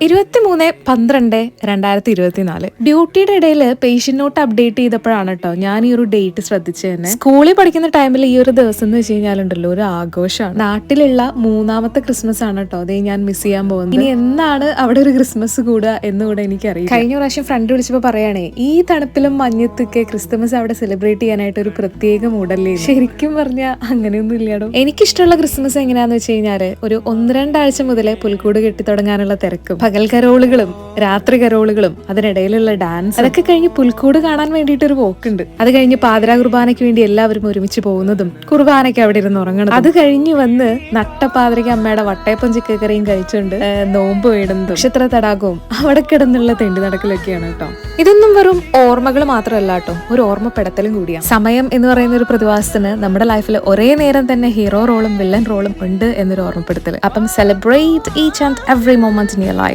23/12/2024 ഡ്യൂട്ടിയുടെ ഇടയിൽ patient not update ചെയ്തപ്പോഴാണ് കേട്ടോ ഞാൻ ഈ ഒരു ഡേറ്റ് ശ്രദ്ധിച്ചു തന്നെ. സ്കൂളിൽ പഠിക്കുന്ന ടൈമിൽ ഈ ഒരു ദിവസം എന്ന് വെച്ച് കഴിഞ്ഞാലുണ്ടല്ലോ ഒരു ആഘോഷമാണ്. നാട്ടിലുള്ള മൂന്നാമത്തെ ക്രിസ്മസ് ആണ് കേട്ടോ അതേ ഞാൻ മിസ് ചെയ്യാൻ പോകുന്നത്. ഇനി എന്നാണ് അവിടെ ഒരു ക്രിസ്മസ് കൂടുക എന്നുകൂടെ എനിക്കറിയാം. കഴിഞ്ഞ പ്രാവശ്യം ഫ്രണ്ട് വിളിച്ചപ്പോൾ പറയുകയാണേ ഈ തണുപ്പിലും മഞ്ഞത്തൊക്കെ ക്രിസ്മസ് അവിടെ സെലിബ്രേറ്റ് ചെയ്യാനായിട്ട് ഒരു പ്രത്യേക മൂഡല്ലേ. ശരിക്കും പറഞ്ഞാൽ അങ്ങനെയൊന്നും ഇല്ലാടോ. എനിക്കിഷ്ടമുള്ള ക്രിസ്മസ് എങ്ങനെയാന്ന് വെച്ച് കഴിഞ്ഞാല് ഒരു 1-2 ആഴ്ച മുതലേ പുൽക്കൂട് കെട്ടി തുടങ്ങാനുള്ള തിരക്കും പകൽ കരോളുകളും രാത്രി കരോളുകളും അതിനിടയിലുള്ള ഡാൻസ് അതൊക്കെ കഴിഞ്ഞ് പുൽക്കൂട് കാണാൻ വേണ്ടിയിട്ട് ഒരു പോക്കുണ്ട്. അത് കഴിഞ്ഞ് പാതിരാ കുർബാനയ്ക്ക് വേണ്ടി എല്ലാവരും ഒരുമിച്ച് പോകുന്നതും കുർബാനയ്ക്ക് അവിടെ ഇരുന്ന് ഉറങ്ങണം. അത് കഴിഞ്ഞ് വന്ന് നട്ടപ്പാതിരയ്ക്ക് അമ്മയുടെ വട്ടയപ്പം ചിക്കക്കറിയും കഴിച്ചുകൊണ്ട് നോമ്പ് വീടുന്നതും നക്ഷത്ര തടാകവും അവിടെ കിടന്നുള്ള തെണ്ടി നടക്കലൊക്കെയാണ് കേട്ടോ. ഇതൊന്നും വെറും ഓർമ്മകൾ മാത്രമല്ല കേട്ടോ, ഒരു ഓർമ്മപ്പെടുത്തലും കൂടിയാണ്. സമയം എന്ന് പറയുന്ന ഒരു പ്രതിഭാസത്തിന് നമ്മുടെ ലൈഫിൽ ഒരേ നേരം തന്നെ ഹീറോ റോളും വില്ലൻ റോളും ഉണ്ട് എന്നൊരു ഓർമ്മപ്പെടുത്തൽ. അപ്പം celebrate each and every moment in your life.